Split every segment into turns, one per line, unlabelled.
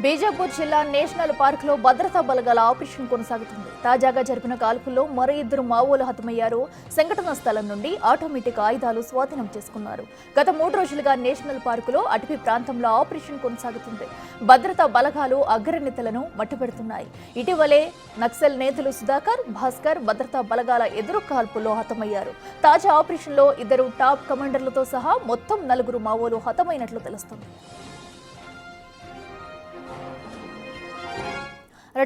బీజాపూర్ జిల్లా national park లో భద్రతా బలగాల ఆపరేషన్ కొనసాగుతుంది. తాజాగా జరిపిన కాల్పుల్లో మరో ఇద్దరు మావోలు హతమయ్యారు. సంఘటనా స్థలం నుండి ఆటోమేటిక్ ఆయుధాలు స్వాధీనం చేసుకున్నారు. గత 3 రోజులుగా నేషనల్ పార్క్ లో అటవీ ప్రాంతంలో ఆపరేషన్ కొనసాగుతుంది. భద్రతా బలగాలు అగ్రనేతలను మట్టుపెడుతున్నాయి. ఇటీవలే నక్సల్ నేతలు సుధాకర్, భాస్కర్ భద్రతా బలగాల ఎదురు కాల్పుల్లో హతమయ్యారు. తాజా ఆపరేషన్ లో 2 టాప్ కమాండర్లతో సహా మొత్తం 4 మావోలు హతమైనట్లు తెలుస్తుంది.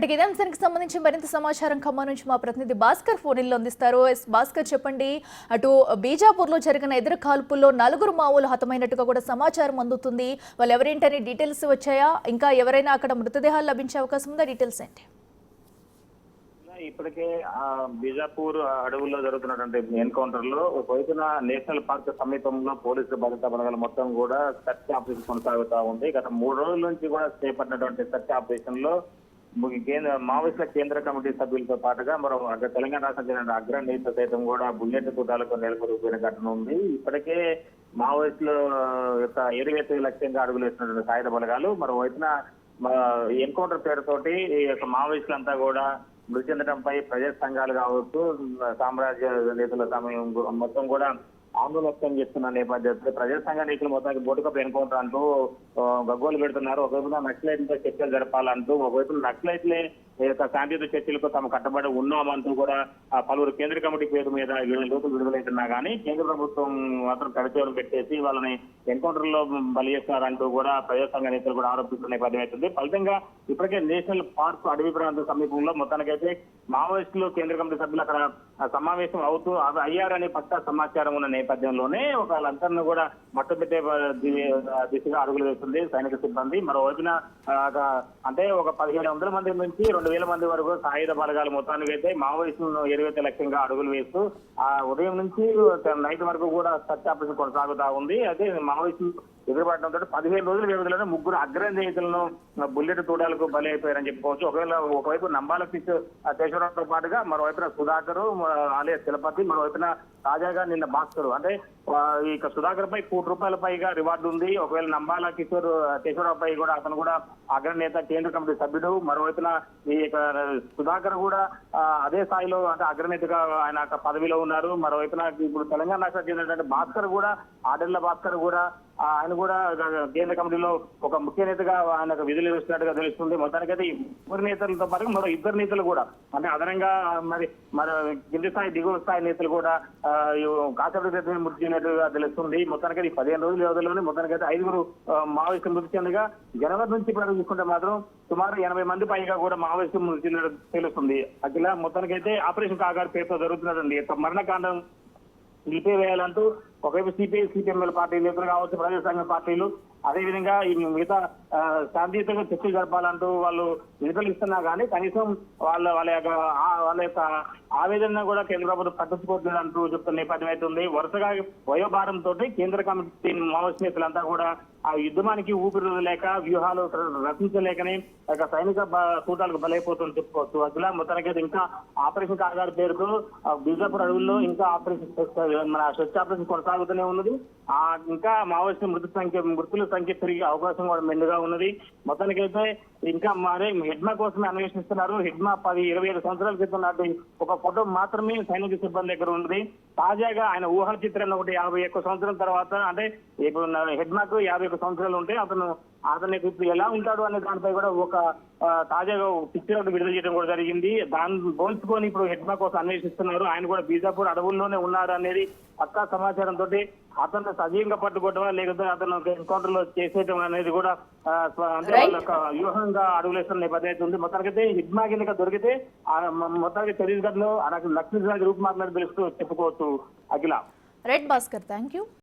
ఇదే అంశానికి సంబంధించి మరింత సమాచారం ఖమ్మం నుంచి మా ప్రతినిధి భాస్కర్ ఫోన్లో అందిస్తారు. భాస్కర్, చెప్పండి, అటు బీజాపూర్లో జరిగిన ఎదురు కాల్పుల్లో 4 మావోలు హతమైనట్టుగా కూడా సమాచారం అందుతుంది. వాళ్ళు ఎవరేంటని డీటెయిల్స్ వచ్చాయా? ఇంకా ఎవరైనా అక్కడ మృతదేహాలు లభించే అవకాశం ఉందా? డీటెయిల్స్ ఏంటి?
ఇప్పటికే బీజాపూర్ అడవుల్లో జరుగుతున్నటువంటి ఎన్కౌంటర్ లో ఒకవైపున నేషనల్ పార్క్ సమీపంలో పోలీసులు భద్రతా బలగాలు మొత్తం కూడా సెర్చ్ ఆపరేషన్ కొనసాగుతా ఉంది. గత 3 రోజుల నుంచి కూడా చేపట్టినటువంటి సెర్చ్ ఆపరేషన్ లో మావోయిస్టుల కేంద్ర కమిటీ సభ్యులతో పాటుగా మరో తెలంగాణ రాష్ట్రం చెందిన అగ్రనేత సైతం కూడా బుల్లెట్ తూటాలకు నెలకొల్పిన ఘటన ఉంది. ఇప్పటికే మావోయిస్టుల యొక్క ఏరివేత లక్ష్యంగా అడుగులు వేస్తున్నటువంటి సాయుధ బలగాలు మరోవైపున ఎన్కౌంటర్ పేరుతోటి ఈ యొక్క మావోయిస్టులంతా కూడా మృతి చెందడంపై ప్రజా సంఘాలు కావచ్చు, సామ్రాజ్య నేతల సమయం మొత్తం కూడా ఆందోళన వ్యక్తం చేస్తున్న నేపథ్యంలో ప్రజా సంఘ నేతలు మొత్తానికి బోటుకప్పు ఎన్కౌంటర్ అంటూ గగ్గోలు పెడుతున్నారు. ఒకవైపున నక్సలైట్లతో చర్చలు జరపాలంటూ, ఒకవైపు నక్సలైట్లే శాంతియుత చర్చలకు తాము కట్టబడి ఉన్నామంటూ కూడా పలువురు కేంద్ర కమిటీ పేరు మీద లోతులు విడుదలవుతున్నా కానీ కేంద్ర ప్రభుత్వం మాత్రం కడిచేవరం పెట్టేసి వాళ్ళని ఎన్కౌంటర్ లో బలి చేస్తున్నారంటూ కూడా ప్రజా సంఘ నేతలు కూడా ఆరోపిస్తున్న నేపథ్యం అవుతుంది. ఫలితంగా ఇప్పటికే నేషనల్ పార్క్ అడవి ప్రాంత సమీపంలో మొత్తానికైతే మావోయిస్టులు కేంద్ర కమిటీ సభ్యులు అక్కడ సమావేశం అవుతూ అయ్యారనే పక్కా సమాచారం ఉన్న నేపథ్యంలోనే వాళ్ళందరినీ కూడా మట్టుపెట్టే దిశగా అడుగులు వేస్తుంది సైనిక సిబ్బంది. మరోవైపున అంటే ఒక 1500 మంది నుంచి 2000 మంది వరకు సాయుధ బలగాలు మొత్తానికి అయితే మావోయిస్టులను ఏరివేత లక్ష్యంగా అడుగులు వేస్తూ ఉదయం నుంచి నైట్ వరకు కూడా సర్చ్ ఆపరేషన్ కొనసాగుతా ఉంది. అయితే మావోయిస్టులు ఎదురుపడడంతో 15 రోజుల వ్యవధిలోనే 3 అగ్రనేతలను బుల్లెట్ తూడాలకు బలి అయిపోయారని చెప్పుకోవచ్చు. ఒకవైపు నంబాల కిష్ కేశవరావుతో పాటుగా మరోవైపున సుధాకర్ ఆలయ తిరుపతి, మరోవైపున తాజాగా నిన్న భాస్కర్, అంటే ఇక సుధాకర్ పై ₹1,00,00,000 పైగా రివార్డు ఉంది. ఒకవేళ నంబాల కేశవరావు పై కూడా అతను కూడా అగ్రనేత కేంద్ర కమిటీ సభ్యుడు. మరోవైపున ఈ సుధాకర్ కూడా అదే స్థాయిలో అంటే అగ్రనేతగా ఆయన పదవిలో ఉన్నారు. మరోవైపున ఇప్పుడు తెలంగాణ రాష్ట్రం చెందినటువంటి భాస్కర్ కూడా, ఆడెళ్ల భాస్కర్ కూడా ఆయన కూడా కేంద్ర కమిటీలో ఒక ముఖ్య నేతగా ఆయన విధులు నిర్వహిస్తున్నట్టుగా తెలుస్తుంది. మొత్తానికైతే ఈ 3 నేతలతో పాటు మరో 2 నేతలు కూడా అంటే అదనంగా మరి కింది స్థాయి దిగువ స్థాయి నేతలు కూడా కాసేపటి మృతి చెందినట్టుగా తెలుస్తుంది. మొత్తానికైతే 15 రోజుల వ్యవధిలోనే మొత్తానికైతే 5 మావోయిస్టులు మృతి చెందగా జనవరి నుంచి చూసుకుంటే మాత్రం సుమారు 80 మంది పైగా కూడా మావోయిస్టులు మృతి చెందినట్టు తెలుస్తుంది. అఖిల మొత్తానికైతే ఆపరేషన్ కాగారు పేరుతో జరుగుతున్నటువంటి మరణకాండం నిలిపివేయాలంటూ ఒకవైపు సిపిఐ, సిపిఎంఎల్ పార్టీ నేతలు కావచ్చు, ప్రజా సంఘ పార్టీలు, అదేవిధంగా ఈ మిగతా శాంతియుతంగా చర్చలు జరపాలంటూ వాళ్ళు నిరసనలిస్తున్నా కానీ కనీసం వాళ్ళ యొక్క ఆవేదన కూడా కేంద్ర ప్రభుత్వం పట్టించుకోవట్లేదంటూ చెప్తున్న నేపథ్యం అవుతుంది. వరుసగా వయోభారంతో కేంద్ర కమిటీ మావోయిస్ట్ నేతలంతా కూడా ఆ యుద్ధానికి ఊపిరి లేక వ్యూహాలు రచించలేకనే సైనిక కూటాలకు బలైపోతుందని చెప్పుకోవచ్చు. అసలు మొత్తానికైతే ఇంకా ఆపరేషన్ కాగారు పేరుతో బీజాపూర్ అడవుల్లో ఇంకా మన స్వచ్ఛ ఆపరేషన్ కొనసాగుతూనే ఉన్నది. ఇంకా మావోయిస్టు మృతుల సంఖ్య పెరిగే అవకాశం కూడా మెండుగా ఉన్నది. మొత్తానికైతే ఇంకా మరి హిడ్మా కోసమే అన్వేషిస్తున్నారు. హిడ్మా 10-25 సంవత్సరాల క్రితం నాటి ఒక ఫోటో మాత్రమే సైనిక సిబ్బంది దగ్గర ఉంది. తాజాగా ఆయన ఊహా చిత్రాన్ని ఒకటి 51 సంవత్సరాల తర్వాత, అంటే ఇప్పుడు హిడ్మాకు 51 సంవత్సరాలు ఉంటే అతనికి ఇప్పుడు ఎలా ఉంటాడు అనే దానిపై కూడా ఒక తాజాగా పిక్చర్ విడుదల చేయడం కూడా జరిగింది. దాన్ని పోల్చుకొని ఇప్పుడు హెడ్మా కోసం అన్వేషిస్తున్నారు. ఆయన కూడా బీజాపూర్ అడవుల్లోనే ఉన్నారు అనేది పక్కా సమాచారంతో అతను సజీవంగా పట్టుకోవటమా లేకపోతే అతను ఎన్కౌంటర్ లో చేసేయటం అనేది కూడా అంటే వాళ్ళ వ్యూహంగా అడుగులేస్తున్న నేపథ్యం ఉంది. మొత్తానికైతే హిడ్మా కింద దొరికితే మొత్తానికి ఛత్తీస్గఢ్ లో నక్సల్ రూపుమార్గాలు తెలుస్తూ చెప్పుకోవచ్చు. Akhila.
Right Bhaskar, thank you.